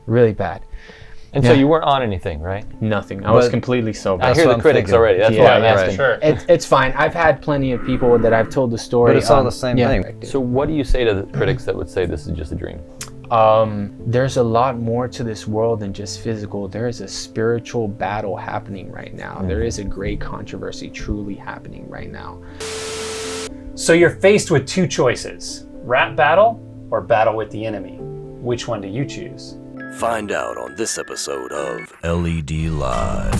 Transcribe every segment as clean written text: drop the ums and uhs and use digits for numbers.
really bad. And so you weren't on anything, right? Nothing. I was completely sober. I hear the critics already. That's why I'm asking. Sure. It's fine. I've had plenty of people that I've told the story. But it's all the same thing. So what do you say to the critics that would say this is just a dream? There's a lot more to this world than just physical. There is a spiritual battle happening right now. There is a great controversy truly happening right now. So you're faced with two choices, rap battle or battle with the enemy. Which one do you choose? Find out on this episode of LED Live.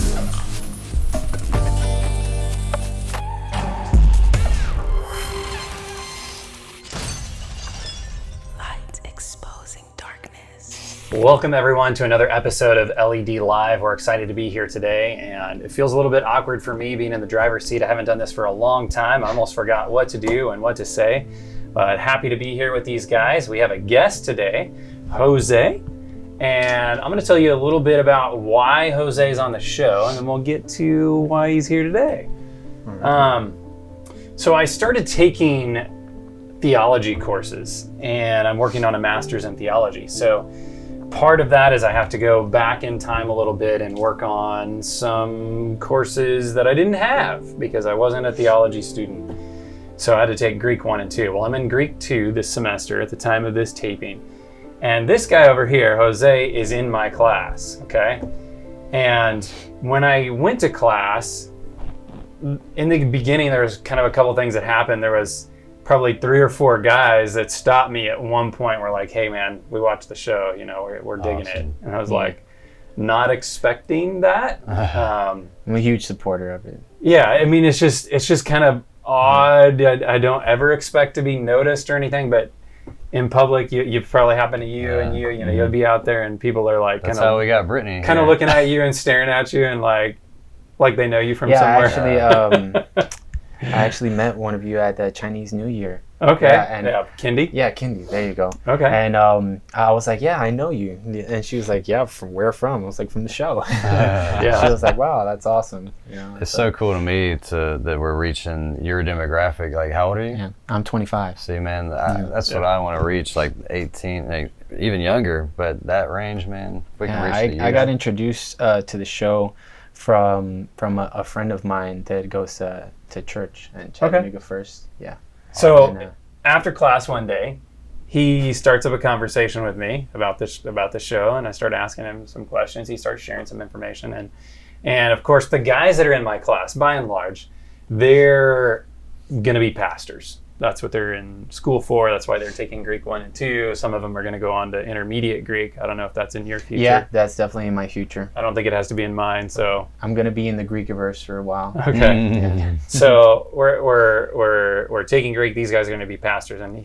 Light exposing darkness. Welcome everyone to another episode of LED Live. We're excited to be here today, and it feels a little bit awkward for me being in the driver's seat. I haven't done this for a long time. I almost forgot what to do and what to say, but happy to be here with these guys. We have a guest today, Jose. And I'm going to tell you a little bit about why Jose's on the show, and then we'll get to why he's here today. So I started taking theology courses, and I'm working on a master's in theology. So part of that is I have to go back in time a little bit and work on some courses that I didn't have because I wasn't a theology student. So I had to take Greek 1 and 2. Well, I'm in Greek 2 this semester at the time of this taping. And this guy over here, Jose, is in my class, okay? And when I went to class, in the beginning, there was kind of a couple things that happened. There was probably 3 or 4 guys that stopped me at one point. Were like, "Hey, man, we watched the show. You know, we're digging it." And I was like, not expecting that. I'm a huge supporter of it. Yeah, I mean, it's just kind of odd. I don't ever expect to be noticed or anything, but in public, you probably happen to you, and you know, you'll be out there and people are like, That's how we got Brittany. Kind of looking at you and staring at you and like they know you from somewhere. I actually met one of you at the Chinese New Year. Okay. Kindy? Yeah, Kindy. There you go. Okay. And I was like, yeah, I know you. And she was like, yeah, from where from? I was like, from the show. Yeah. She was like, wow, that's awesome. You know, it's so cool to me that we're reaching your demographic. Like, how old are you? Yeah, I'm 25. See, man, that's what I want to reach, like 18, like, even younger. But that range, man, we can reach I got introduced to the show from a friend of mine that goes to church in Chattanooga first. Yeah. So after class one day, he starts up a conversation with me about the show, and I start asking him some questions. He starts sharing some information, and of course the guys that are in my class, by and large, they're gonna be pastors. That's what they're in school for. That's why they're taking Greek 1 and 2. Some of them are going to go on to intermediate Greek. I don't know if that's in your future. Yeah, that's definitely in my future. I don't think it has to be in mine. So I'm going to be in the Greekiverse for a while. Okay. So we're taking Greek. These guys are going to be pastors, and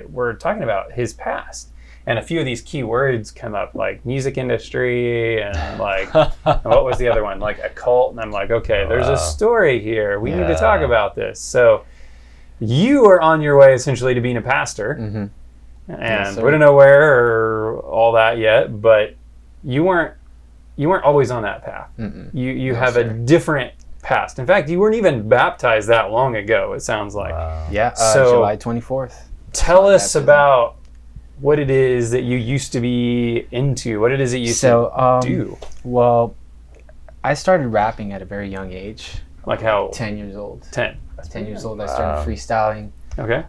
we're talking about his past. And a few of these key words come up, like music industry and like, what was the other one? Like a cult. And I'm like, okay, there's a story here. We need to talk about this. So you are on your way essentially to being a pastor, and we don't know where or all that yet, but you weren't always on that path. You have a different past. In fact, you weren't even baptized that long ago, it sounds like. Wow. Yeah, so July 24th. Tell us about what it is that you used to be into, what it is that you used to do. Well, I started rapping at a very young age. Like how? 10 years old. 10. 10 years old, I started freestyling. Okay.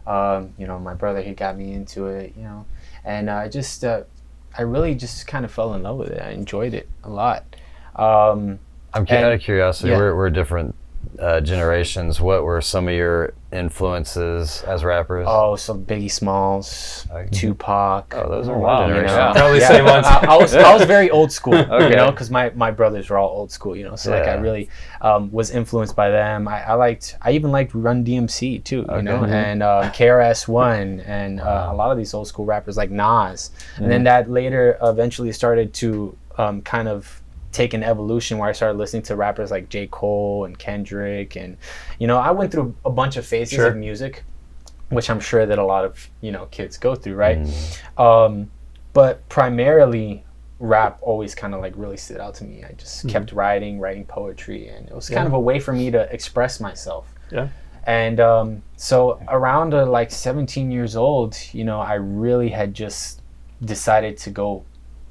You know, my brother, he got me into it, you know, and I really just kind of fell in love with it. I enjoyed it a lot. I'm out of curiosity, we're different generations. What were some of your influences as rappers? Oh, so Biggie Smalls, Tupac. Oh, those are one generation. You know? Probably same ones. I was very old school, you know, because my brothers were all old school, you know. So like I really was influenced by them. I even liked Run DMC too, you know, and KRS-One and a lot of these old school rappers like Nas. And then that later eventually started to kind of take an evolution where I started listening to rappers like J. Cole and Kendrick, and you know, I went through a bunch of phases of music, which I'm sure that a lot of, you know, kids go through, right? But primarily rap always kind of like really stood out to me. I just kept writing poetry, and it was kind of a way for me to express myself. And so around like 17 years old, you know, I really had just decided to go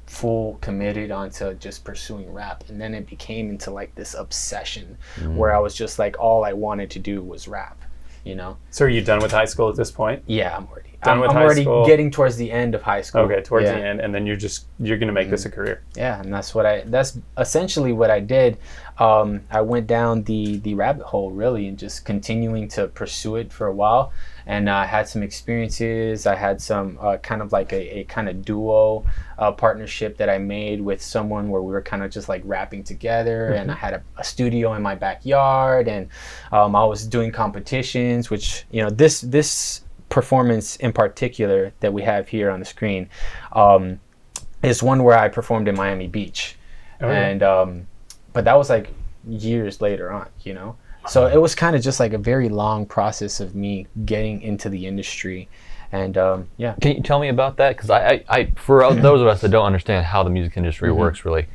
full committed onto just pursuing rap, and then it became into like this obsession where I was just like, all I wanted to do was rap, you know. So are you done with high school at this point? Yeah, I'm already done with I'm high already school. getting towards the end of high school. Okay, towards the end, and then you're gonna make this a career. Yeah, and that's essentially what I did. I went down the rabbit hole really, and just continuing to pursue it for a while. And I had some experiences. I had some kind of like a kind of duo partnership that I made with someone where we were kind of just like rapping together. And I had a studio in my backyard, and I was doing competitions, which, you know, this performance in particular that we have here on the screen is one where I performed in Miami Beach. And but that was like years later on, you know. So it was kind of just like a very long process of me getting into the industry. And yeah. Can you tell me about that? Because I for those of us that don't understand how the music industry works really,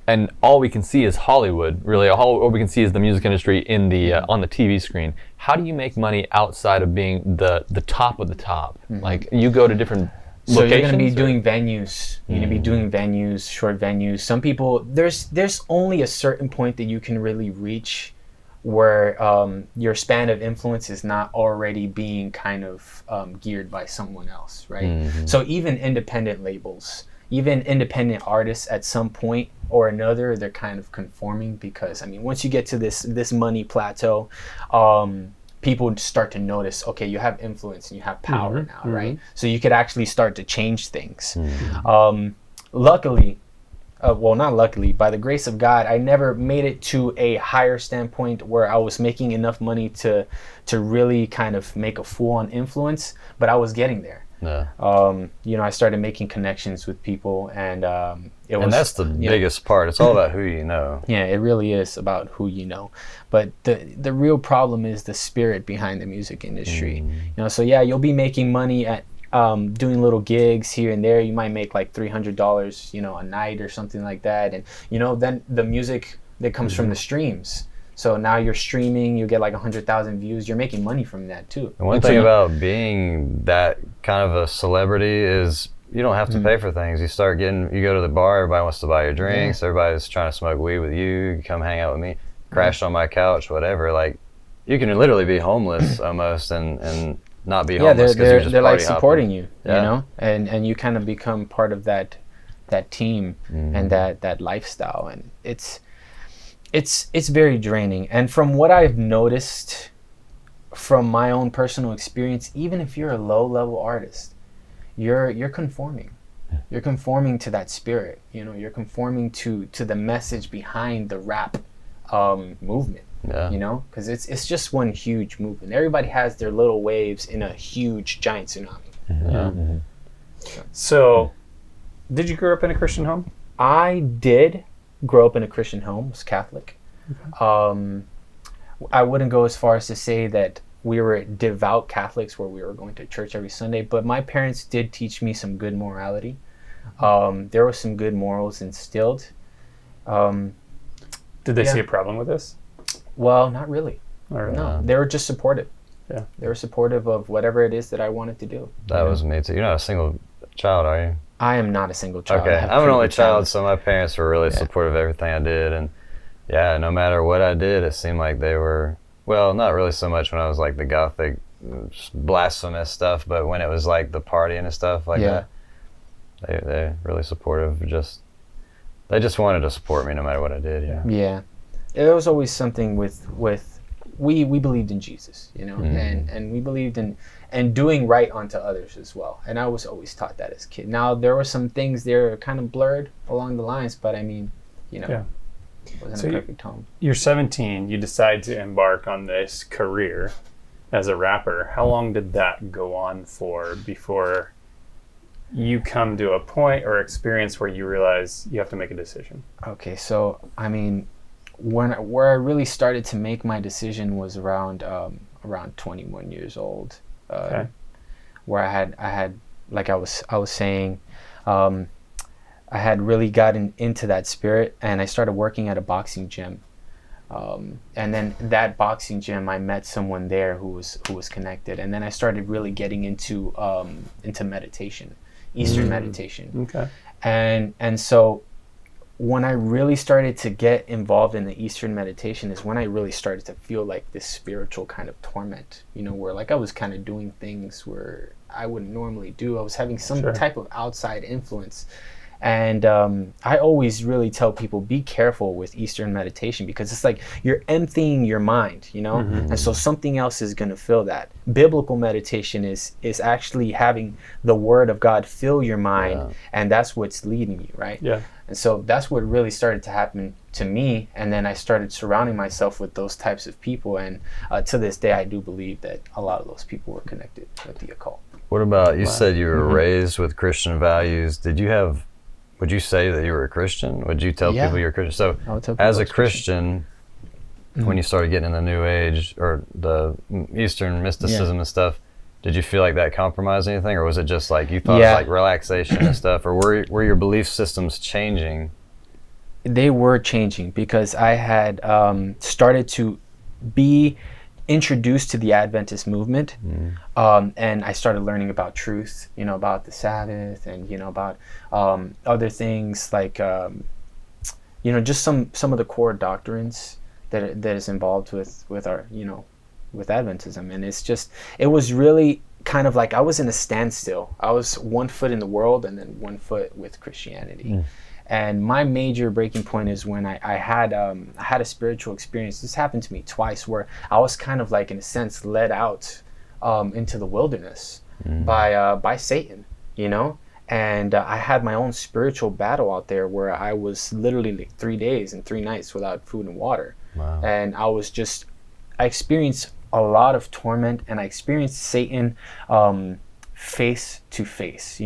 and all we can see is Hollywood, really. All we can see is the music industry in the on the TV screen. How do you make money outside of being the top of the top? Like, you go to different so locations? You're going to be doing venues. You're going to be doing venues, short venues. Some people, there's only a certain point that you can really reach where your span of influence is not already being kind of geared by someone else, right? So even independent labels, even independent artists at some point or another, they're kind of conforming, because I mean, once you get to this money plateau, people start to notice, okay, you have influence and you have power now, right? So you could actually start to change things. Luckily, well, not luckily, by the grace of God, I never made it to a higher standpoint where I was making enough money to really kind of make a full-on influence, but I was getting there. Yeah. You know, I started making connections with people, and it was. And that's the biggest part. It's all about who you know. Yeah, it really is about who you know. But the real problem is the spirit behind the music industry. You know, so yeah, you'll be making money at doing little gigs here and there. You might make like $300, you know, a night or something like that. And, you know, then the music that comes from the streams. So now you're streaming, you get like 100,000 views. You're making money from that too. And one thing about being that kind of a celebrity is you don't have to pay for things. You go to the bar, everybody wants to buy your drinks. Everybody's trying to smoke weed with you. You come hang out with me, crash on my couch, whatever. Like, you can literally be homeless almost and not be homeless because you're just they're like party supporting hopping. you, you know, and you kind of become part of that team and that lifestyle, and it's very draining. And from what I've noticed from my own personal experience, even if you're a low-level artist, you're conforming. You're conforming to that spirit, you know. You're conforming to the message behind the rap movement. Yeah. You know, because it's just one huge movement. Everybody has their little waves in a huge giant tsunami. So, did you grow up in a Christian home? I did grow up in a Christian home. I was Catholic. I wouldn't go as far as to say that we were devout Catholics where we were going to church every Sunday, but my parents did teach me some good morality. There were some good morals instilled. Did they see a problem with this? Well, not really. Right. No, they were just supportive. Yeah, they were supportive of whatever it is that I wanted to do. That was me too. You're not a single child, are you? I am not a single child. Okay, I'm an only child, so my parents were really supportive of everything I did, and yeah, no matter what I did, it seemed like they were, well, not really so much when I was like the gothic, blasphemous stuff, but when it was like the partying and stuff like that, they're really supportive. They just wanted to support me no matter what I did. Yeah. There was always something with we believed in Jesus, you know, and we believed in doing right unto others as well. And I was always taught that as a kid. Now, there were some things there kind of blurred along the lines, but I mean, you know, it wasn't a perfect home. You're 17, you decide to embark on this career as a rapper. How long did that go on for before you come to a point or experience where you realize you have to make a decision? Okay, so I mean, where I really started to make my decision was around 21 years old, where I had like I was saying, I had really gotten into that spirit, and I started working at a boxing gym, and then that boxing gym, I met someone there who was connected, and then I started really getting into meditation, Eastern meditation. And so when I really started to get involved in the Eastern meditation is when I really started to feel like this spiritual kind of torment, where like I was kind of doing things where I wouldn't normally do. I was having some type of outside influence. And I always really tell people, be careful with Eastern meditation, because it's like you're emptying your mind, and so something else is going to fill that. Biblical meditation is actually having the Word of God fill your mind, and that's what's leading you, right? Yeah. And so that's what really started to happen to me, and then I started surrounding myself with those types of people, and to this day I do believe that a lot of those people were connected with the occult. What about, you said you were raised with Christian values. Would you say that you were a Christian? Would you tell people you're a Christian? So as a Christian, when you started getting in the New Age or the Eastern mysticism and stuff, did you feel like that compromised anything? Or was it just like you thought it was like relaxation and stuff? Or were your belief systems changing? They were changing, because I had started to be introduced to the Adventist movement, and I started learning about truth, about the Sabbath, and about other things like just some of the core doctrines that is involved with our with Adventism. And it was really kind of like I was in a standstill. I was 1 foot in the world and then 1 foot with Christianity. And my major breaking point is when I had a spiritual experience. This happened to me twice, where I was kind of like, in a sense, led out into the wilderness by Satan, And I had my own spiritual battle out there, where I was literally like 3 days and 3 nights without food and water. Wow. And I experienced a lot of torment, and I experienced Satan face to face,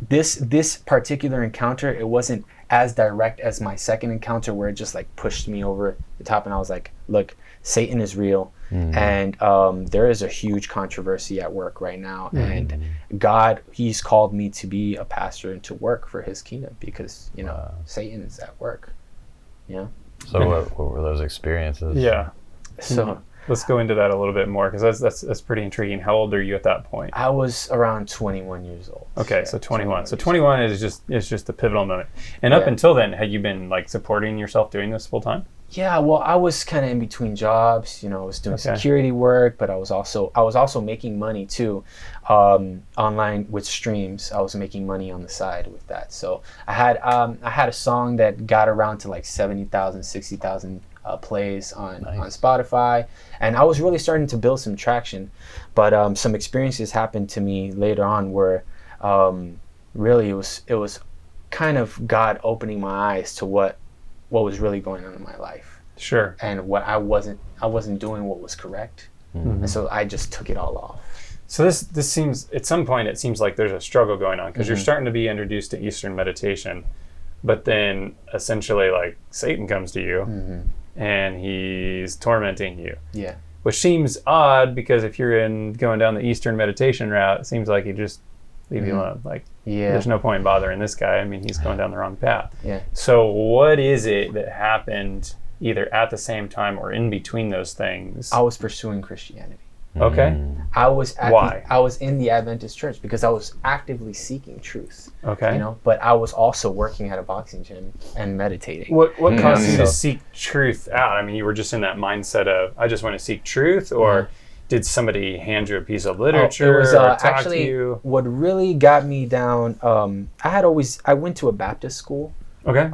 This particular encounter, it wasn't as direct as my second encounter, where it just like pushed me over the top, and I was like, look, Satan is real, and there is a huge controversy at work right now, and God, he's called me to be a pastor and to work for his kingdom, because Satan is at work. So what were those experiences? So let's go into that a little bit more, because that's pretty intriguing. How old are you at that point? I was around 21 years old. Okay, so 21. So 21 is just the pivotal moment. And up until then, had you been like supporting yourself doing this full time? Yeah, well, I was kind of in between jobs. I was doing security work, but I was also making money too, online with streams. I was making money on the side with that. So I had a song that got around to like 70,000, 60,000 plays on Spotify, and I was really starting to build some traction. But some experiences happened to me later on where really it was kind of God opening my eyes to what was really going on in my life. Sure. And what I wasn't doing what was correct. And so I just took it all off. So this seems, at some point it seems like there's a struggle going on, because you're starting to be introduced to Eastern meditation, but then essentially like Satan comes to you and he's tormenting you. Yeah. Which seems odd, because if you're going down the Eastern meditation route, it seems like he just leave you alone. Like, there's no point in bothering this guy. I mean, he's going down the wrong path. Yeah. So what is it that happened either at the same time or in between those things? I was pursuing Christianity. Okay. I was Why? I was in the Adventist church because I was actively seeking truth. Okay. But I was also working at a boxing gym and meditating. What caused you to seek truth out? I mean, you were just in that mindset of, I just want to seek truth, or did somebody hand you a piece of literature? It was or talk actually to you? What really got me down. I went to a Baptist school. Okay.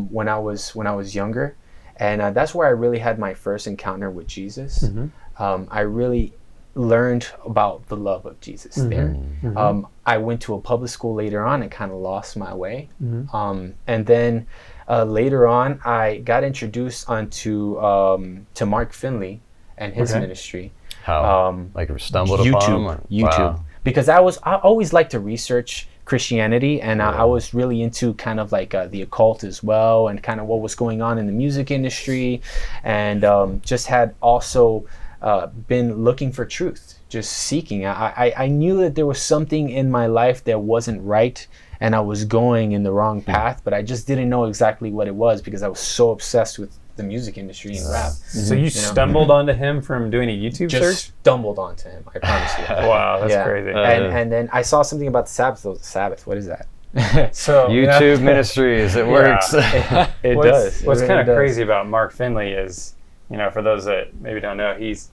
When I was younger, and that's where I really had my first encounter with Jesus. I really learned about the love of Jesus there. I went to a public school later on and kind of lost my way. And then later on, I got introduced onto to Mark Finley and his ministry. How? Like stumbled upon him? YouTube. Wow. Because I always liked to research Christianity, and I was really into kind of like the occult as well, and kind of what was going on in the music industry, and just had also been looking for truth, just seeking. I knew that there was something in my life that wasn't right, and I was going in the wrong path, but I just didn't know exactly what it was, because I was so obsessed with the music industry and rap. So you stumbled onto him from doing a YouTube search? Stumbled onto him, I promise you. Wow, that's crazy. And then I saw something about the Sabbath. The Sabbath, what is that? So YouTube ministries, it works. It what's, does. What's It kind really of does. crazy about Mark Finley is, for those that maybe don't know, he's,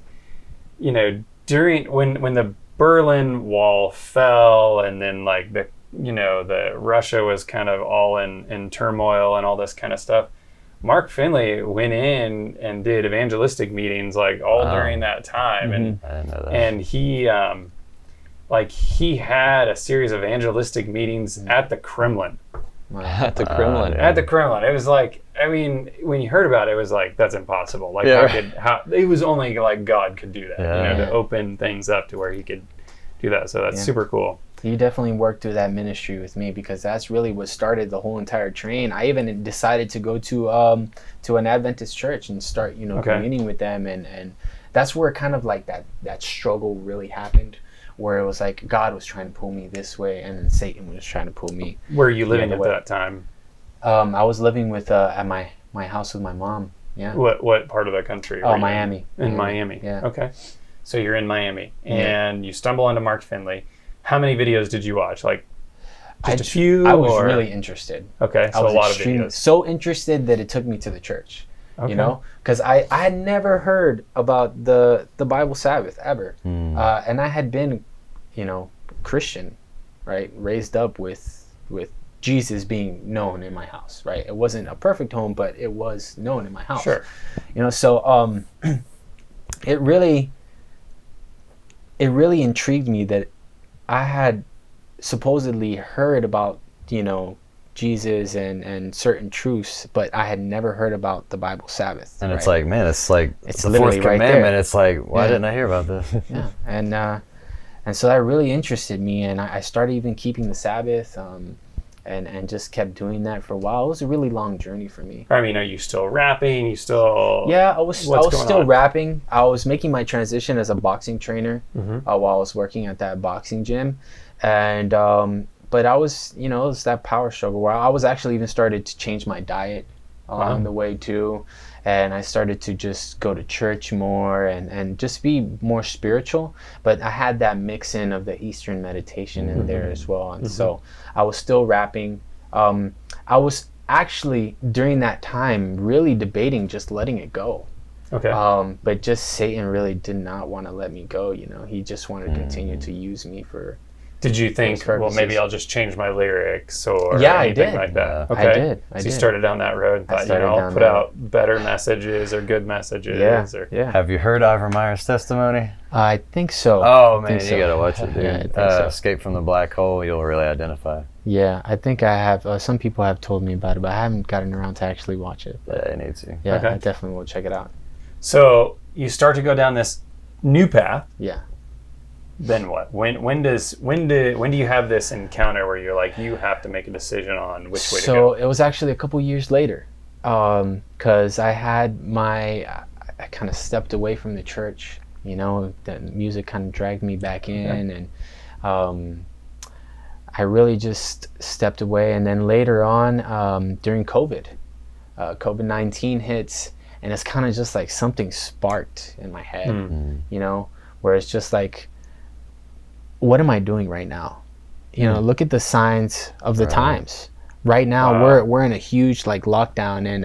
during when the Berlin Wall fell, and then like the Russia was kind of all in turmoil and all this kind of stuff. Mark Finley went in and did evangelistic meetings like all during that time, and I didn't know that. and he had a series of evangelistic meetings at the Kremlin. At the Kremlin. At the Kremlin, it was like, when you heard about it, it was like, that's impossible. Like, how it was only like God could do that, to open things up to where he could do that. So that's super cool. You definitely worked through that ministry with me, because that's really what started the whole entire train. I even decided to go to an Adventist church and start, communing with them, and that's where kind of like that struggle really happened, where it was like God was trying to pull me this way, and then Satan was trying to pull me. Where are you living the at way. that time? I was living with at my house with my mom. Yeah. What part of the country? Oh, Miami. In Miami. Yeah. Okay. So you're in Miami, and you stumble onto Mark Finley. How many videos did you watch? Like, just a few? I was really interested. Okay, so I was a lot of videos. so interested that it took me to the church. Okay. Because I had never heard about the Bible Sabbath ever, and I had been, Christian, right, raised up with Jesus being known in my house, right. It wasn't a perfect home, but it was known in my house. Sure. So it really intrigued me that I had supposedly heard about, Jesus and certain truths, but I had never heard about the Bible Sabbath. And it's like, man, it's the literally fourth right commandment. there. It's like, why didn't I hear about this? Yeah, and so that really interested me, and I started even keeping the Sabbath, and just kept doing that for a while. It was a really long journey for me. Are you still rapping? You still? Yeah, I was still on? rapping. I was making my transition as a boxing trainer while I was working at that boxing gym, and but I was, it was that power struggle where I was actually even started to change my diet along the way too, and I started to just go to church more and just be more spiritual. But I had that mix in of the Eastern meditation in there as well, and so I was still rapping. I was actually during that time really debating just letting it go. Okay. But just Satan really did not want to let me go. He just wanted to continue to use me for. Did you think, well, purposes. maybe I'll just change my lyrics or I anything did. like that? I Okay. did. So you started down that road, thought, I'll put out better messages or good messages. Yeah. Have you heard Ivor Meyer's testimony? I think so. Oh, man, think so. you gotta watch it, dude. Yeah, I think so. Escape from the Black Hole, you'll really identify. Yeah, I think I have. Some people have told me about it, but I haven't gotten around to actually watch it. But Yeah, it needs to. yeah, Okay. I definitely will check it out. So you start to go down this new path. Yeah. Then what? When do you have this encounter where you're like, you have to make a decision on which way to go? So it was actually a couple years later, because I kind of stepped away from the church. The music kind of dragged me back in, and I really just stepped away. And then later on, during COVID-19 hits, and it's kind of just like something sparked in my head, where it's just like, what am I doing right now? Look at the signs of the times. Right now, we're in a huge lockdown, and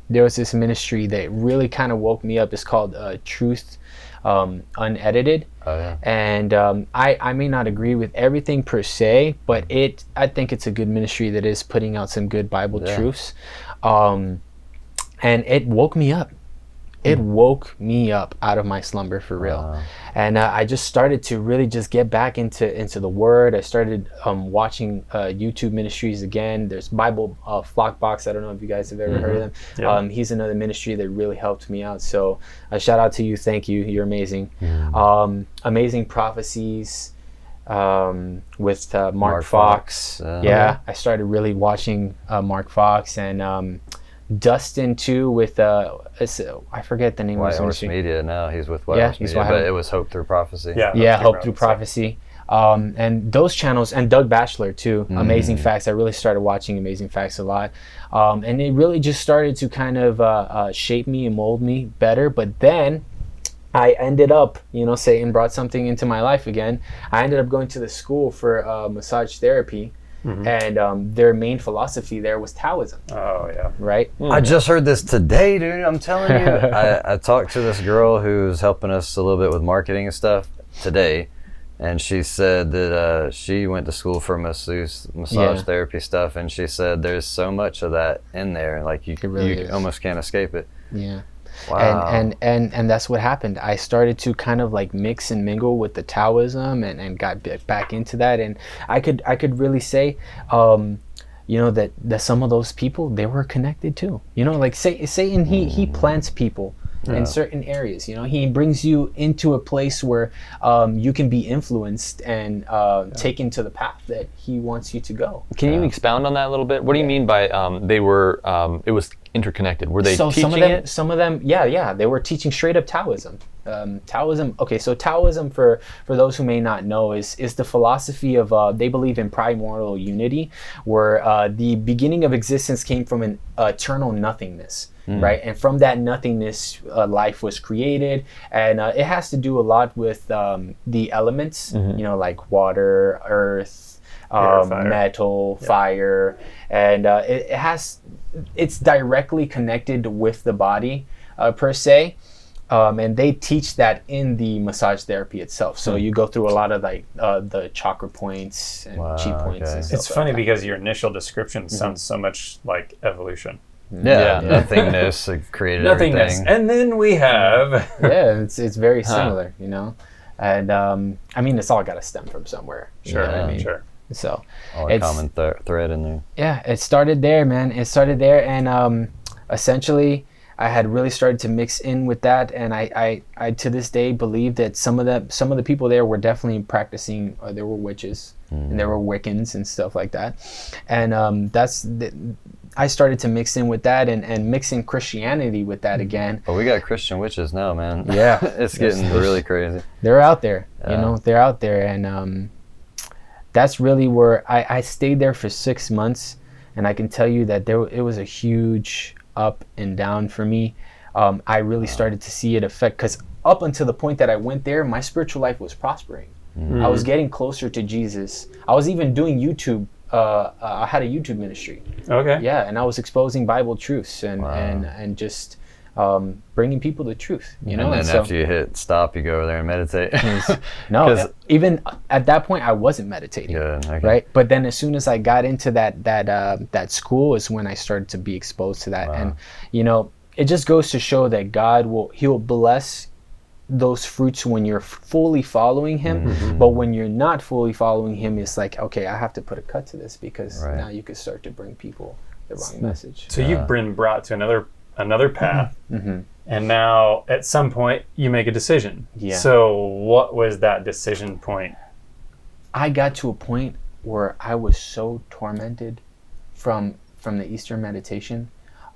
there was this ministry that really kind of woke me up. It's called Truth Unedited. Oh, yeah. And I may not agree with everything per se, but I think it's a good ministry that is putting out some good Bible truths. And it woke me up. It woke me up out of my slumber for real. And I just started to really just get back into the Word. I started watching YouTube ministries again. There's Bible Flockbox. I don't know if you guys have ever heard of them. Yeah. He's another ministry that really helped me out. So a shout out to you. Thank you. You're amazing. Amazing Prophecies with Mark Fox. I started really watching Mark Fox, and Dustin too with I forget the name White of his Horse ministry. Media now. He's with White Horse he's Media, White but Horse. it was Hope Through Prophecy. Hope Through Prophecy. And those channels, and Doug Batchelor too, Amazing Facts. I really started watching Amazing Facts a lot, and it really just started to kind of shape me and mold me better. But then I ended up, Satan brought something into my life again. I ended up going to the school for massage therapy, and their main philosophy there was Taoism. Oh yeah. Right. I just heard this today, dude. I'm telling you. I talked to this girl who's helping us a little bit with marketing and stuff today, and she said that she went to school for massage therapy stuff, and she said there's so much of that in there, like you almost can't escape it. Yeah. Wow. And that's what happened. I started to kind of like mix and mingle with the Taoism and got back into that, and I could really say that some of those people, they were connected too. Like Satan, he plants people in certain areas. He brings you into a place where you can be influenced and taken to the path that he wants you to go. Can you expound on that a little bit? What do you mean by it was interconnected? Were they teaching it? Some of them, they were teaching straight up Taoism. Taoism, okay, so Taoism, for those who may not know, is the philosophy of, they believe in primordial unity, where the beginning of existence came from an eternal nothingness, right? And from that nothingness, life was created, and it has to do a lot with the elements, like water, earth, metal, fire, and it's directly connected with the body per se. And they teach that in the massage therapy itself. So you go through a lot of like the chakra points and chi points. And stuff. It's funny because your initial description sounds so much like evolution. Nothingness created everything. And then we have it's very similar, and I mean, it's all got to stem from somewhere. Sure, sure. So all a common thread in there. Yeah, it started there, man. It started there, and essentially, I had really started to mix in with that, and I to this day believe that some of the people there were definitely practicing. There were witches, and there were Wiccans and stuff like that, and I started to mix in with that and mix in Christianity with that again. But we got Christian witches now, man. Yeah, it's getting really crazy. They're out there, they're out there, and that's really where I stayed there for 6 months, and I can tell you that it was a huge up and down for me. I really started to see it affect, because up until the point that I went there, my spiritual life was prospering. I was getting closer to Jesus. I was even doing YouTube. I had a YouTube ministry. Okay. Yeah, and I was exposing Bible truths and just bringing people the truth. And then after you hit stop, you go over there and meditate. No, even at that point, I wasn't meditating. Good, okay. Right, but then as soon as I got into that school is when I started to be exposed to that, and it just goes to show that God He'll bless those fruits when you're fully following Him. But when you're not fully following Him, it's like, okay, I have to put a cut to this, because now you could start to bring people the wrong message. So you've been brought to another path, and now at some point you make a decision. Yeah. So what was that decision point? I got to a point where I was so tormented from the Eastern meditation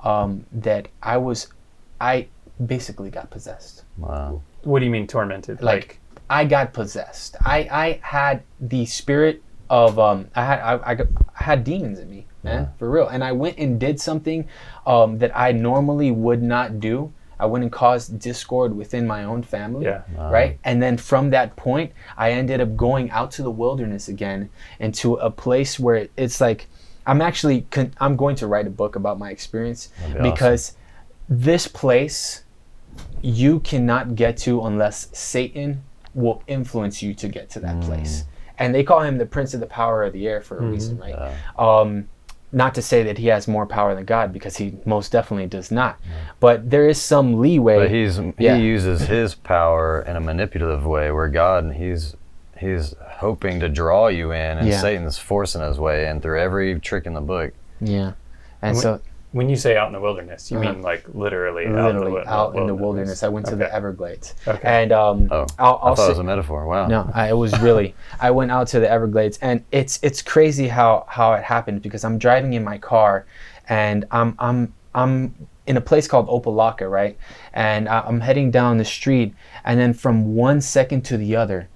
that I basically got possessed. Wow. What do you mean tormented? Like I got possessed. I had the spirit of I had demons in me, man, for real. And I went and did something that I normally would not do. I went and caused discord within my own family, right? And then from that point, I ended up going out to the wilderness again, into a place where it's like, I'm going to write a book about my experience, because this place you cannot get to unless Satan will influence you to get to that place. And they call him the prince of the power of the air for a reason, right? Not to say that he has more power than God, because he most definitely does not. But there is some leeway. But he uses his power in a manipulative way, where God, he's hoping to draw you in, and Satan's forcing his way in through every trick in the book. Yeah. And so when you say out in the wilderness, you mean like literally out in the wilderness. I went to the Everglades. Okay. And I thought it was a metaphor. Wow. No, it was really. I went out to the Everglades, and it's crazy how it happened, because I'm driving in my car, and I'm in a place called Opelika, right? And I'm heading down the street, and then from 1 second to the other,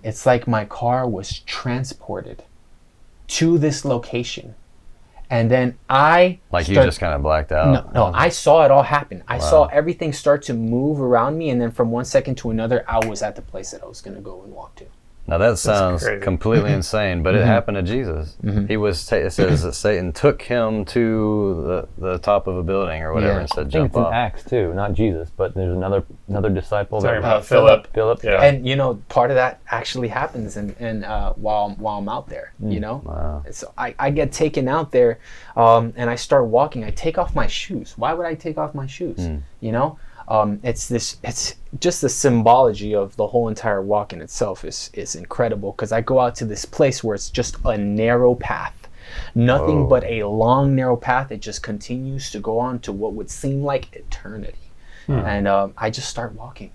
it's like my car was transported to this location. And then you just kind of blacked out. No, I saw it all happen. I saw everything start to move around me, and then from 1 second to another, I was at the place that I was going to go and walk to. Now that sounds crazy. completely insane, but it happened to Jesus. He was. It says that Satan took him to the top of a building or whatever and said, I think "Jump it's in off." Acts too, not Jesus, but there's another disciple. Sorry that about Philip. Philip. Yeah. And you know, part of that actually happens and while I'm out there, you know. Wow. So I get taken out there, and I start walking. I take off my shoes. Why would I take off my shoes? You know, it's just the symbology of the whole entire walk in itself is incredible, because I go out to this place where it's just a narrow path, nothing but a long narrow path. It just continues to go on to what would seem like eternity, and I just start walking.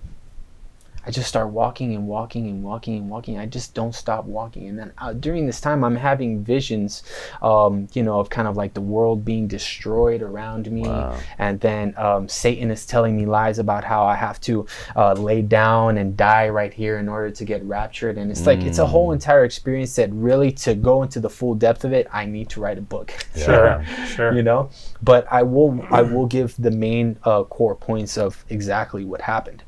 I just start walking and walking and walking and walking. I just don't stop walking. And then during this time, I'm having visions, you know, of kind of like the world being destroyed around me. Wow. And then Satan is telling me lies about how I have to lay down and die right here in order to get raptured. And it's like, it's a whole entire experience that really, to go into the full depth of it, I need to write a book. Sure. You know, but I will give the main core points of exactly what happened.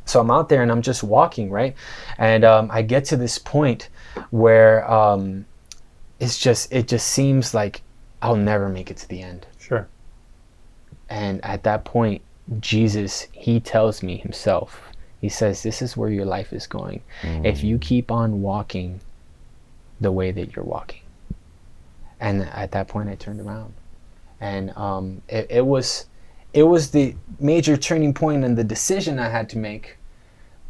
So I'm out there and I'm just walking, right? And I get to this point where it just seems like I'll never make it to the end. Sure. And at that point, Jesus, he tells me himself, he says, this is where your life is going. If you keep on walking the way that you're walking. And at that point, I turned around. And it was the major turning point in the decision I had to make,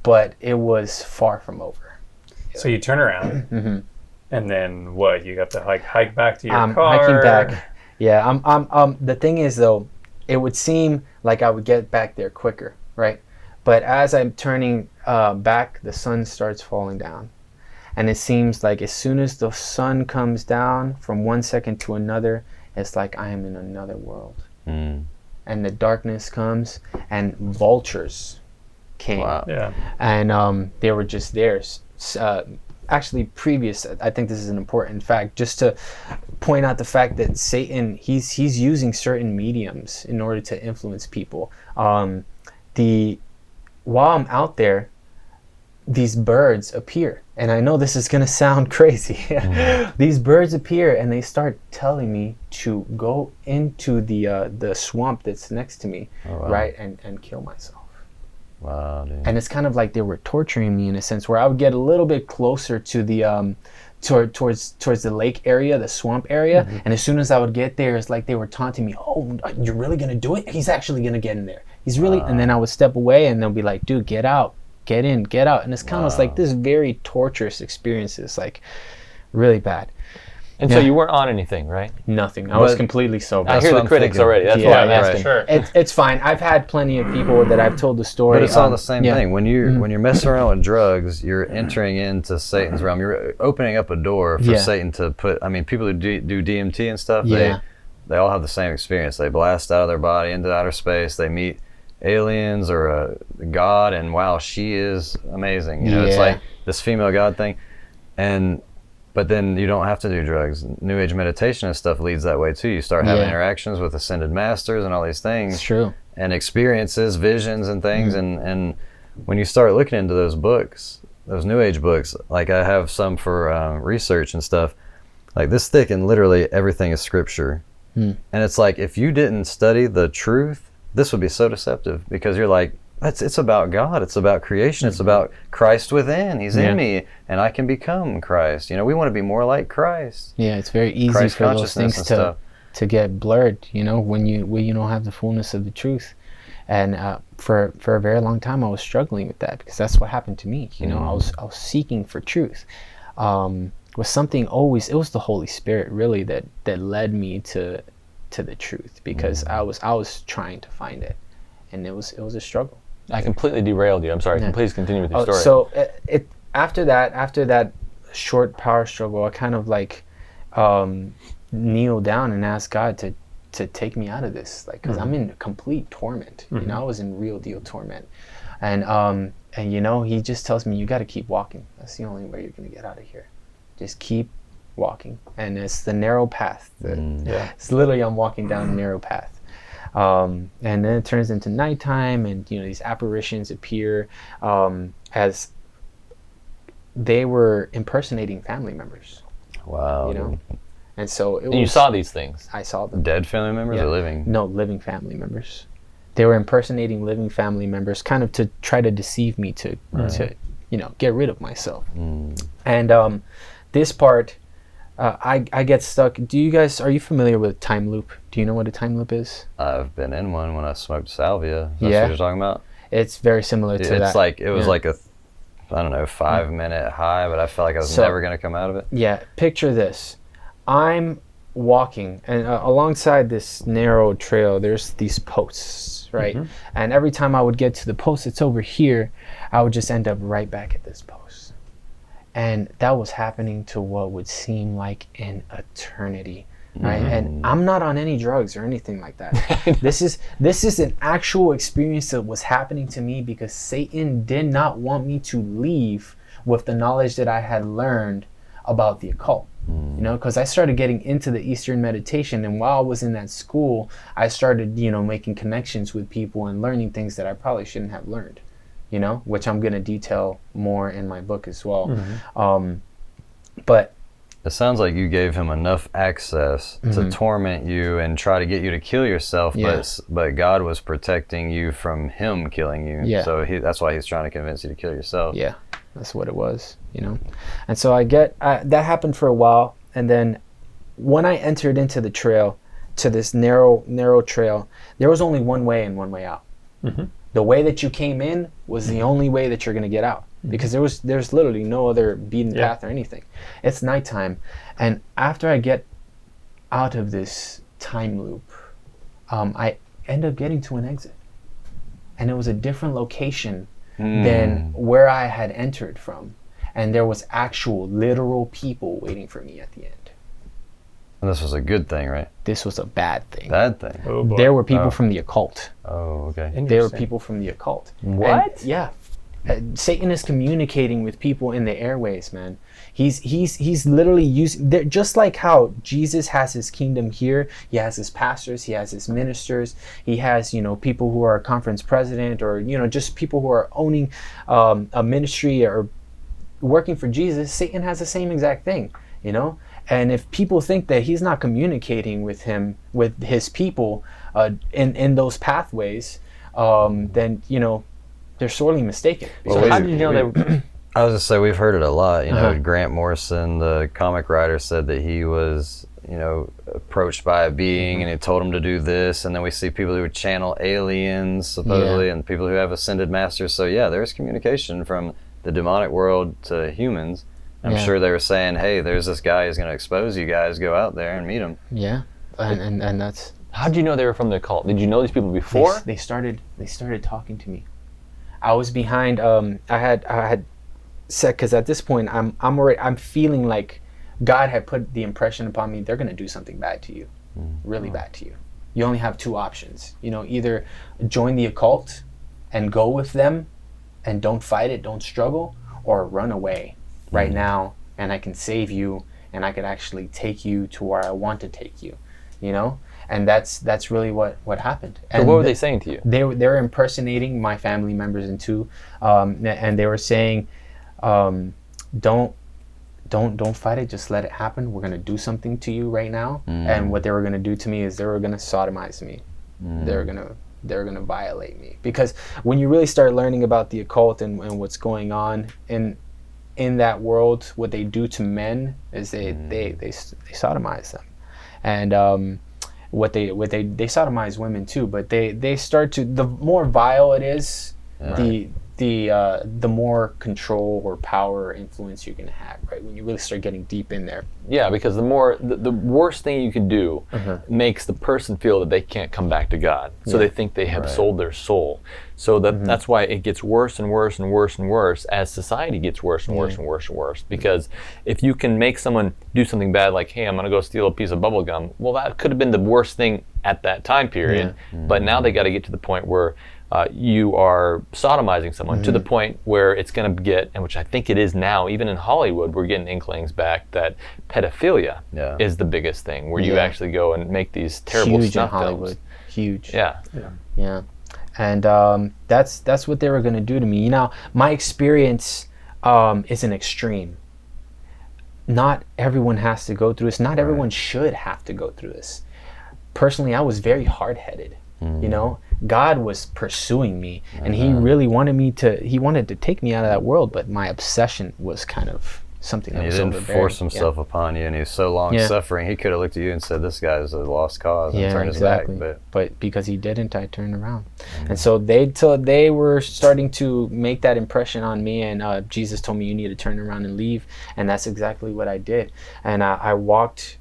but it was far from over. So you turn around, and then what? You got to hike back to your car. Hiking back. Yeah. The thing is, though, it would seem like I would get back there quicker, right? But as I'm turning back, the sun starts falling down, and it seems like as soon as the sun comes down, from 1 second to another, it's like I am in another world. And the darkness comes, and vultures came. Wow. Yeah. And they were just there. Actually, I think this is an important fact, just to point out the fact that Satan, he's using certain mediums in order to influence people. While I'm out there, these birds appear. And I know this is going to sound crazy. These birds appear and they start telling me to go into the swamp that's next to me, right, and kill myself. Wow, dude. And it's kind of like they were torturing me in a sense, where I would get a little bit closer to the towards the lake area, the swamp area, and as soon as I would get there, it's like they were taunting me. Oh, you're really going to do it? He's actually going to get in there. He's really. And then I would step away, and they'll be like, dude, get out. Get in, get out. And it's kind of like this very torturous experience. It's like really bad. And so you weren't on anything, right? Nothing. I was completely sober. I hear the critics already. That's why I'm asking. Sure. It's fine. I've had plenty of people that I've told the story. But it's all the same thing. When you're messing around with drugs, you're entering into Satan's realm. You're opening up a door for Satan to put. I mean, people who do DMT and stuff, they all have the same experience. They blast out of their body into outer space. They meet aliens or a god, and wow, she is amazing. You know, it's like this female god thing, but then you don't have to do drugs. New Age meditation and stuff leads that way too. You start having interactions with ascended masters and all these things. It's true. And experiences, visions and things. And when you start looking into those books, those New Age books, like I have some for research and stuff, like this thick, and literally everything is scripture. And it's like, if you didn't study the truth, this would be so deceptive, because you're like, it's about God, it's about creation, it's about Christ within. He's in me, and I can become Christ. You know, we want to be more like Christ. Yeah, it's very easy Christ for those things stuff. to get blurred. You know, when you don't have the fullness of the truth. And for a very long time, I was struggling with that, because that's what happened to me. You know, I was seeking for truth. Was something always? It was the Holy Spirit really that led me to the truth, because I was trying to find it, and it was a struggle. I completely derailed you. I'm sorry. Please continue with your story. So after that short power struggle, I kind of like kneel down and ask God to take me out of this, like, because I'm in complete torment. You know, I was in real deal torment, and you know, He just tells me, you got to keep walking. That's the only way you're gonna get out of here. Just keep walking. And it's the narrow path. It's literally, I'm walking down a narrow path. And then it turns into nighttime, and you know, these apparitions appear as they were impersonating family members. Wow. You know, and so it was. And you saw these things. I saw them. Dead family members or living? No, living family members. They were impersonating living family members, kind of to try to deceive me to get rid of myself. And this part, I get stuck. Are you familiar with time loop? Do you know what a time loop is? I've been in one when I smoked salvia. That's what you're talking about? It's very similar to that. It's like, it was like a, I don't know, 5-minute high, but I felt like I was never going to come out of it. Yeah, picture this. I'm walking, and alongside this narrow trail, there's these posts, right? And every time I would get to the post that's over here, I would just end up right back at this post. And that was happening to what would seem like an eternity, right? And I'm not on any drugs or anything like that. This is an actual experience that was happening to me because Satan did not want me to leave with the knowledge that I had learned about the occult. You know, because I started getting into the Eastern meditation, and while I was in that school, I started, making connections with people and learning things that I probably shouldn't have learned, which I'm going to detail more in my book as well. But it sounds like you gave him enough access to torment you and try to get you to kill yourself, but God was protecting you from him killing you. Yeah. So that's why he's trying to convince you to kill yourself. Yeah. That's what it was, And so that happened for a while. And then when I entered into the trail, to this narrow trail, there was only one way in, one way out. The way that you came in was the only way that you're going to get out, because there's literally no other beaten path or anything. It's nighttime. And after I get out of this time loop, I end up getting to an exit. And it was a different location than where I had entered from. And there was actual literal people waiting for me at the end. And this was a good thing, right? This was a bad thing. Bad thing. Oh, boy. There were people from the occult. Oh, okay. There were people from the occult. What? And, Satan is communicating with people in the airways, man. He's literally using, just like how Jesus has his kingdom here, he has his pastors, he has his ministers, he has, people who are conference president, or, just people who are owning a ministry or working for Jesus. Satan has the same exact thing, And if people think that he's not communicating with his people in those pathways, then, they're sorely mistaken. So how did you know they were... I was just say we've heard it a lot. Grant Morrison, the comic writer, said that he was, approached by a being and he told him to do this. And then we see people who would channel aliens supposedly, and people who have ascended masters. So there's communication from the demonic world to humans. I'm sure they were saying, hey, there's this guy who's going to expose you guys. Go out there and meet him. Yeah, and that's... How did you know they were from the occult? Did you know these people before? They started talking to me. I was behind. I had said, because at this point I'm feeling like God had put the impression upon me. They're going to do something bad to you, really bad to you. You only have two options. Either join the occult and go with them, and don't fight it, don't struggle, or run away right now, and I can save you, and I could actually take you to where I want to take you. And that's really what happened. So and what were they saying to you? They were impersonating my family members and they were saying, don't fight it, just let it happen. We're gonna do something to you right now. And what they were gonna do to me is they were gonna sodomize me. They were gonna violate me, because when you really start learning about the occult and what's going on in that world, what they do to men is they sodomize them. And what they sodomize women too, but they start to, the more vile it is, the more control or power or influence you're gonna have, right? When you really start getting deep in there. Yeah, because the worst thing you can do makes the person feel that they can't come back to God. So they think they have sold their soul. So that's why it gets worse and worse and worse and worse as society gets worse and worse and worse and worse. Because if you can make someone do something bad, like, hey, I'm gonna go steal a piece of bubble gum, well, that could have been the worst thing at that time period. But now they got to get to the point where you are sodomizing someone to the point where it's going to get, and which I think it is now, even in Hollywood, we're getting inklings back that pedophilia is the biggest thing, where you actually go and make these terrible snuff films. Huge. Yeah. And that's what they were going to do to me. My experience is an extreme. Not everyone has to go through this. Not everyone should have to go through this. Personally, I was very hard-headed. You know, God was pursuing me, and he really wanted to take me out of that world, but my obsession was kind of something that he was didn't overbearing. force himself upon you, and he was so long suffering, he could have looked at you and said, this guy's a lost cause, and turned his back. But because he didn't, I turned around. And so they were starting to make that impression on me, and Jesus told me, you need to turn around and leave, and that's exactly what I did. And I walked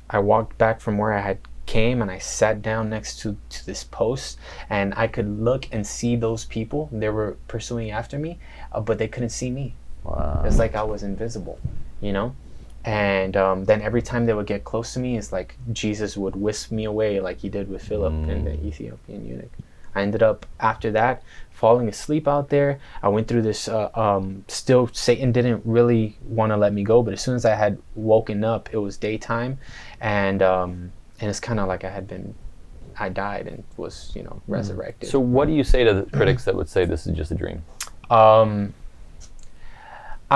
back from where I had came, and I sat down next to this post, and I could look and see those people. They were pursuing after me, but they couldn't see me. Wow. It's like I was invisible, you know. And then every time they would get close to me, it's like Jesus would whisk me away, like he did with Philip and the Ethiopian eunuch. I ended up, after that, falling asleep out there. I went through this, still Satan didn't really want to let me go, but as soon as I had woken up, it was daytime, and it's kind of like I died and was, you know, resurrected. So what do you say to the critics that would say this is just a dream? I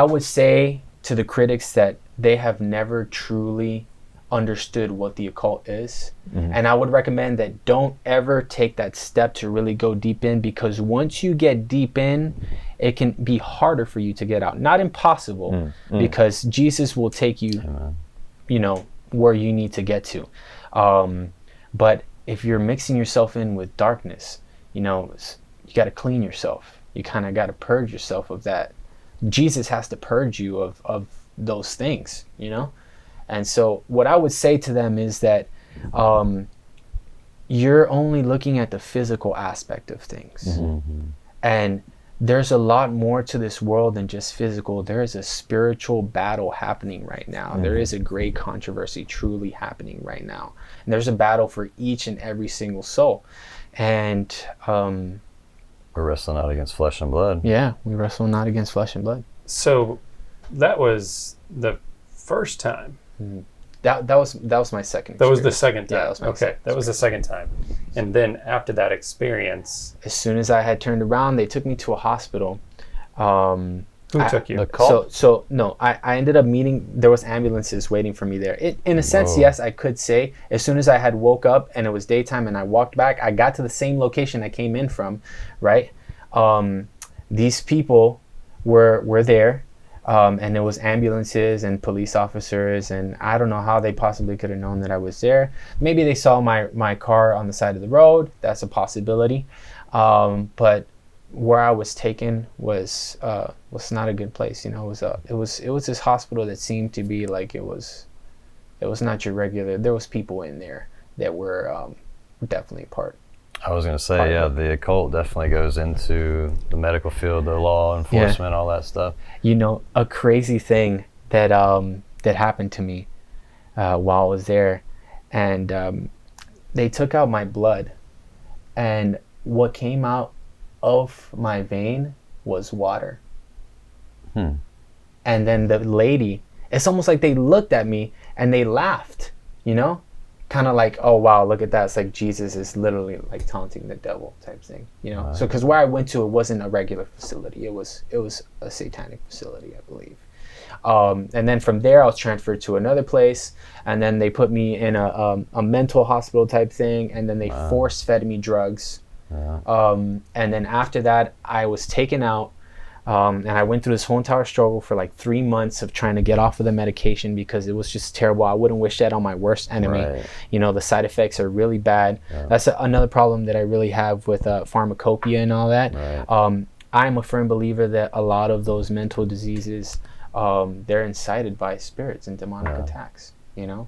would say to the critics that they have never truly understood what the occult is. And I would recommend that don't ever take that step to really go deep in, because once you get deep in, it can be harder for you to get out. Not impossible, because Jesus will take you, you know, where you need to get to. But if you're mixing yourself in with darkness, you know, you got to clean yourself. You kind of got to purge yourself of that. Jesus has to purge you of those things, you know? And so what I would say to them is that you're only looking at the physical aspect of things. And there's a lot more to this world than just physical. There is a spiritual battle happening right now. There is a great controversy truly happening right now. And there's a battle for each and every single soul. And we're wrestling not against flesh and blood. Yeah, we wrestle not against flesh and blood. So that was the first time. That was my second experience. That was the second time. Yeah, that was my second that was the second time. And then after that experience, as soon as I had turned around, they took me to a hospital. Who took you? So no, I ended up meeting, there was ambulances waiting for me there. In a sense, yes, I could say, as soon as I had woke up and it was daytime and I walked back, I got to the same location I came in from, right? These people were there, and there was ambulances and police officers, and I don't know how they possibly could have known that I was there. Maybe they saw my car on the side of the road. That's a possibility. But where I was taken was not a good place. You know, it was this hospital that seemed to be like it was not your regular. There was people in there that were definitely part. I was going to say, the occult definitely goes into the medical field, the law enforcement, all that stuff. You know, a crazy thing that happened to me while I was there, and they took out my blood, and what came out of my vein was water. And then the lady, it's almost like they looked at me and they laughed, you know? Kind of like, oh wow, look at that. It's like Jesus is literally like taunting the devil type thing, you know. So because where I went to, it wasn't a regular facility. It was a satanic facility, I believe. And then from there, I was transferred to another place, and then they put me in a mental hospital type thing, and then they force fed me drugs. And then after that, I was taken out. And I went through this whole entire struggle for like 3 months of trying to get off of the medication because it was just terrible. I wouldn't wish that on my worst enemy. You know, the side effects are really bad. That's another problem that I really have with pharmacopoeia and all that. I'm a firm believer that a lot of those mental diseases, they're incited by spirits and demonic attacks, you know?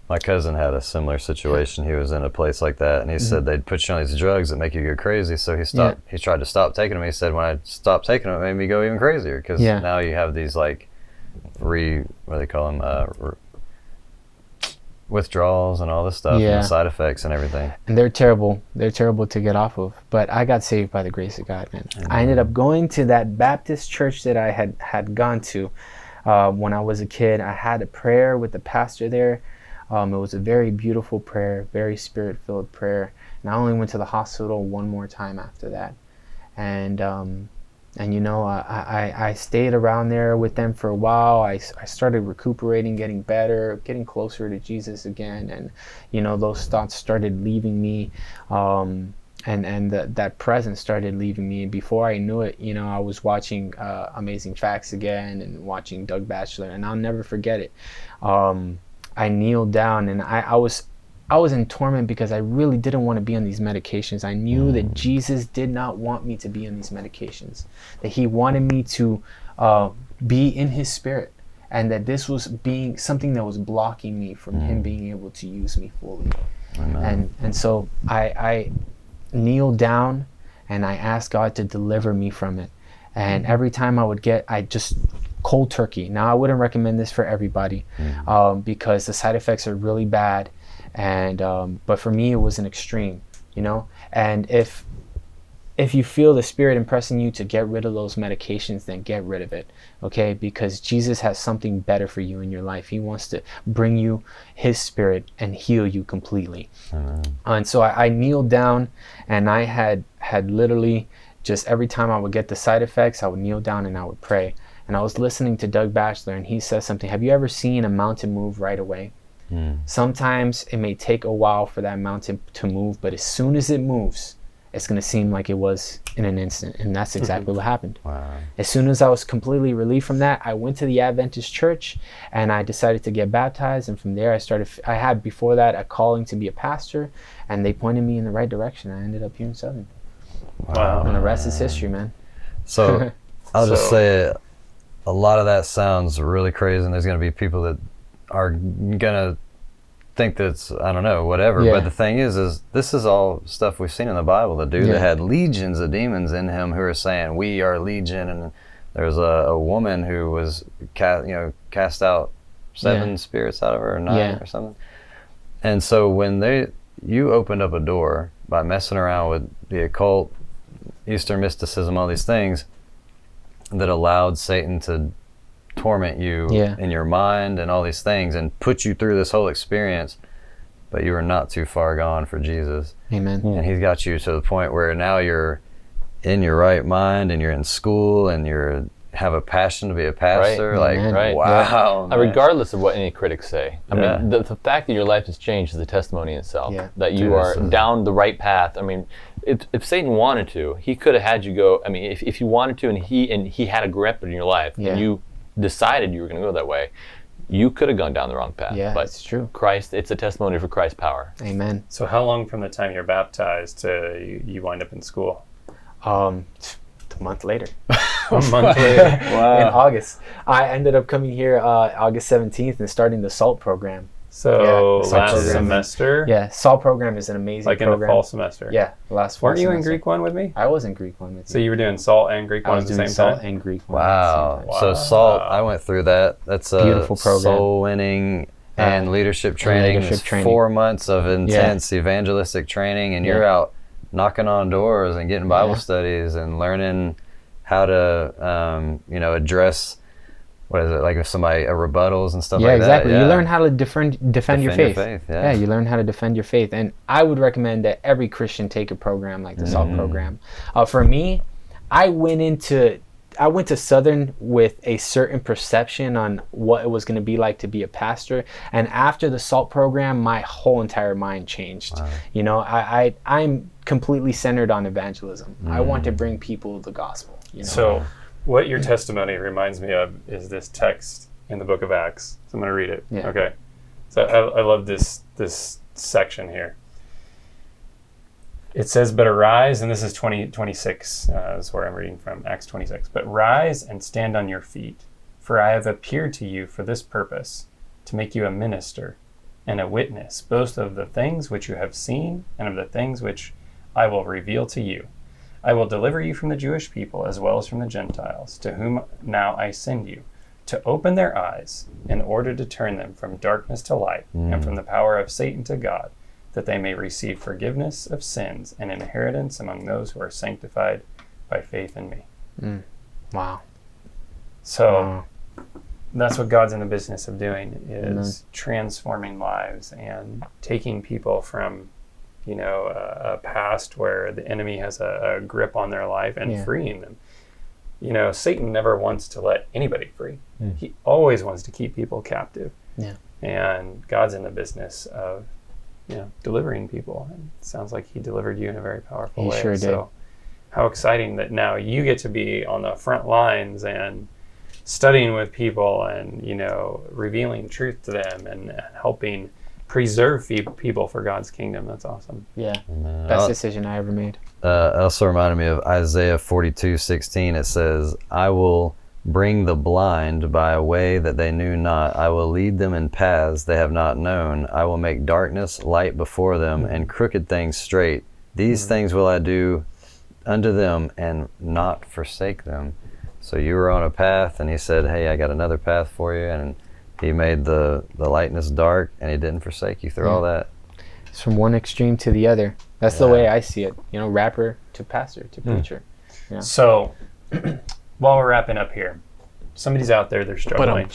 My cousin had a similar situation. He was in a place like that, and he said they'd put you on these drugs that make you go crazy. So he stopped. He tried to stop taking them. He said, when I stopped taking them, it made me go even crazier because now you have these like what do they call them? Withdrawals and all this stuff, and the side effects and everything. And they're terrible. They're terrible to get off of. But I got saved by the grace of God, man. I ended up going to that Baptist church that I had gone to when I was a kid. I had a prayer with the pastor there. It was a very beautiful prayer, very spirit-filled prayer. And I only went to the hospital one more time after that. And And I stayed around there with them for a while. I started recuperating, getting better, getting closer to Jesus again, and those thoughts started leaving me, and that presence started leaving me. Before I knew it, I was watching Amazing Facts again and watching Doug Batchelor, and I'll never forget it. I kneeled down, and I was in torment because I really didn't want to be on these medications. I knew that Jesus did not want me to be on these medications, that he wanted me to be in his spirit, and that this was being something that was blocking me from him being able to use me fully. And so I kneeled down and I asked God to deliver me from it. And every time I just cold turkey. Now I wouldn't recommend this for everybody because the side effects are really bad. And but for me it was an extreme, and if you feel the Spirit impressing you to get rid of those medications, then get rid of it, okay? Because Jesus has something better for you in your life. He wants to bring you his Spirit and heal you completely. And so I kneeled down, and I had literally just every time I would get the side effects, I would kneel down and I would pray. And I was listening to Doug Batchelor, and he says something. Have you ever seen a mountain move right away? Sometimes it may take a while for that mountain to move, but as soon as it moves, it's going to seem like it was in an instant. And that's exactly what happened. Wow. As soon as I was completely relieved from that, I went to the Adventist church and I decided to get baptized. And from there, I had before that a calling to be a pastor, and they pointed me in the right direction. I ended up here in Southern. Wow. And the rest is history, man. So I'll just say a lot of that sounds really crazy, and there's going to be people that are gonna think that's, I don't know, whatever. But the thing is this is all stuff we've seen in the Bible. The dude that had legions of demons in him who are saying, we are legion. And there's a woman who was cast out 7 spirits out of her, or 9 or something. And so when you opened up a door by messing around with the occult, Eastern mysticism, all these things that allowed Satan to torment you in your mind and all these things and put you through this whole experience, but you were not too far gone for Jesus. Amen. And he's got you to the point where now you're in your right mind and you're in school and you have a passion to be a pastor. Wow. Regardless of what any critics say, I mean, the fact that your life has changed is a testimony in itself, that you are down the right path. I mean, if Satan wanted to, he could have had you go. I mean, if he wanted to, and he had a grip in your life, and you decided you were going to go that way, you could have gone down the wrong path. Yeah, but it's true. Christ, it's a testimony for Christ's power. Amen. So how long from the time you're baptized to you wind up in school? A month later. A month later. In August. I ended up coming here August 17th and starting the SALT program. So last program. semester? Yeah, SALT program is an amazing program. Like in the fall semester? Yeah, last fall Weren't you semester. in Greek 1 with me? I was in Greek 1 with you. So you were doing SALT and Greek 1 at the same SALT time? and Greek 1. Wow. So SALT, I went through that. That's a beautiful program. Soul winning and leadership training. Leadership training. 4 months of intense evangelistic training, and you're out knocking on doors and getting Bible studies and learning how to address, what is it, like if somebody rebuttals and stuff like exactly. that. You learn how to defend your faith. Yeah, you learn how to defend your faith. And I would recommend that every Christian take a program like the SALT program. For me, I went to Southern with a certain perception on what it was going to be like to be a pastor. And after the SALT program, my whole entire mind changed. Wow. I'm completely centered on evangelism. I want to bring people the gospel. So what your testimony reminds me of is this text in the book of Acts. So I'm going to read it. Yeah. Okay. So I love this section here. It says, but arise, and this is 26, is where I'm reading from, Acts 26. But rise and stand on your feet, for I have appeared to you for this purpose, to make you a minister and a witness, both of the things which you have seen and of the things which I will reveal to you. I will deliver you from the Jewish people as well as from the Gentiles, to whom now I send you, to open their eyes in order to turn them from darkness to light and from the power of Satan to God, that they may receive forgiveness of sins and inheritance among those who are sanctified by faith in me. Wow. So that's what God's in the business of doing, is transforming lives and taking people from a past where the enemy has a grip on their life and freeing them. Satan never wants to let anybody free. He always wants to keep people captive. Yeah. And God's in the business of, delivering people. And it sounds like he delivered you in a very powerful way. He sure did. So how exciting that now you get to be on the front lines and studying with people and, revealing truth to them and helping preserve people for God's kingdom. That's awesome. Yeah. Best decision I ever made. It also reminded me of Isaiah 42:16. It says, I will bring the blind by a way that they knew not. I will lead them in paths they have not known. I will make darkness light before them and crooked things straight. These things will I do unto them and not forsake them. So you were on a path and he said, hey, I got another path for you. And he made the lightness dark and he didn't forsake you through all that. It's from one extreme to the other. That's the way I see it. Rapper to pastor to preacher. Yeah. So while we're wrapping up here, somebody's out there, they're struggling.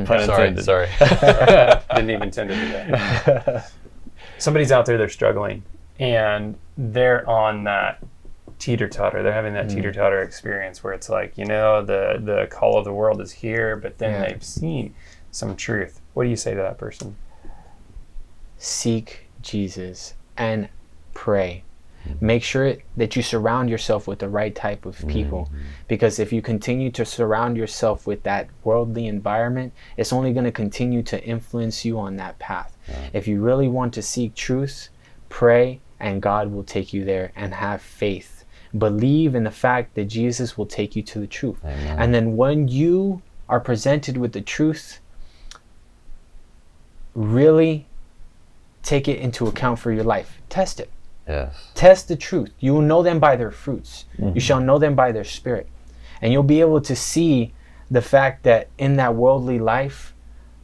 Pun intended. Sorry. Didn't even intend to do that. Somebody's out there, they're struggling, and they're on that teeter-totter. They're having that teeter-totter experience where it's like, the call of the world is here, but then they've seen some truth. What do you say to that person? Seek Jesus and pray. Make sure that you surround yourself with the right type of people, because if you continue to surround yourself with that worldly environment, it's only going to continue to influence you on that path. If you really want to seek truth, pray, and God will take you there, and have faith. Believe in the fact that Jesus will take you to the truth. Amen. And then when you are presented with the truth, really take it into account for your life. Test it. Yes. Test the truth. You will know them by their fruits. You shall know them by their spirit. And you'll be able to see the fact that in that worldly life,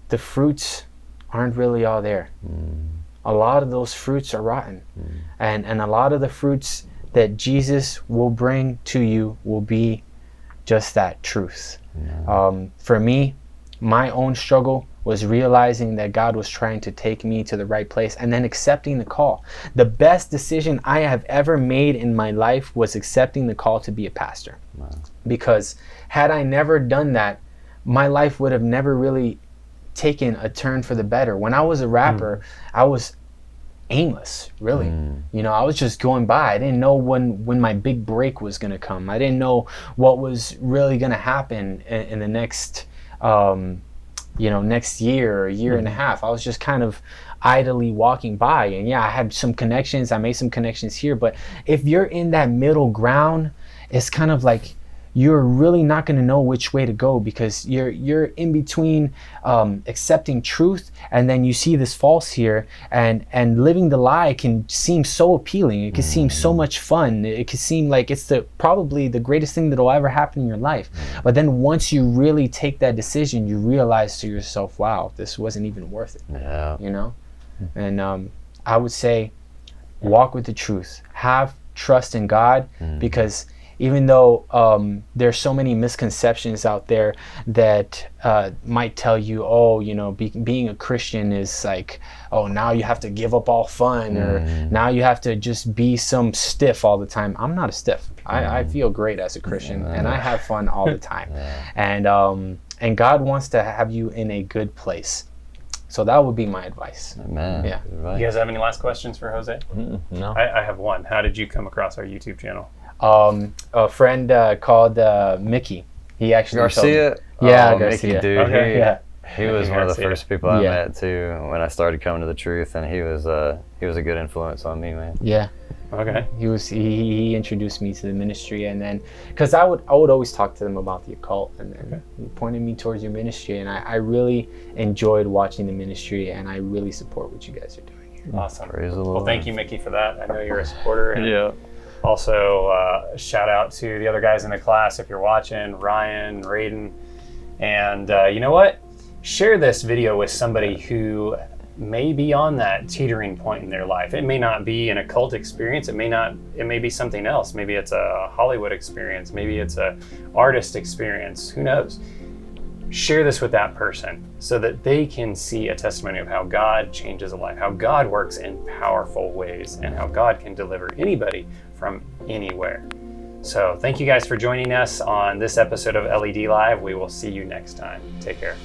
the fruits aren't really all there. A lot of those fruits are rotten. And a lot of the fruits that Jesus will bring to you will be just that, truth. For me, my own struggle was realizing that God was trying to take me to the right place and then accepting the call. The best decision I have ever made in my life was accepting the call to be a pastor. Because had I never done that, my life would have never really taken a turn for the better. When I was a rapper, I was aimless, really. I was just going by. I didn't know when my big break was going to come. I didn't know what was really going to happen in the next next year or a year and a half. I was just kind of idly walking by, and I had some connections. I made some connections here, but if you're in that middle ground, it's kind of like you're really not going to know which way to go, because you're in between accepting truth, and then you see this false here, and living the lie can seem so appealing. It can seem so much fun. It can seem like it's probably the greatest thing that'll ever happen in your life. But then once you really take that decision, you realize to yourself, wow, this wasn't even worth it. And I would say walk with the truth. Have trust in God, because even though there's so many misconceptions out there that might tell you, being a Christian is like, now you have to give up all fun, or now you have to just be some stiff all the time. I'm not a stiff. I feel great as a Christian, and I have fun all the time. And God wants to have you in a good place. So that would be my advice. Amen. Yeah. You guys have any last questions for Jose? No. I have one. How did you come across our YouTube channel? A friend called Mickey. He actually Garcia? told me. Yeah, Garcia. Mickey, dude. Okay. He was one of the Garcia. first people I met too when I started coming to the truth, and he was a good influence on me, man. Yeah. Okay. He introduced me to the ministry, and then because I would always talk to them about the occult, and then he pointed me towards your ministry, and I really enjoyed watching the ministry, and I really support what you guys are doing here. Awesome. Praise the Lord. Well, thank you, Mickey, for that. I know you're a supporter. And also, shout out to the other guys in the class if you're watching, Ryan, Raiden. And you know what? Share this video with somebody who may be on that teetering point in their life. It may not be an occult experience. It may be something else. Maybe it's a Hollywood experience. Maybe it's a artist experience. Who knows? Share this with that person so that they can see a testimony of how God changes a life, how God works in powerful ways, and how God can deliver anybody from anywhere. So thank you guys for joining us on this episode of LED Live. We will see you next time. Take care.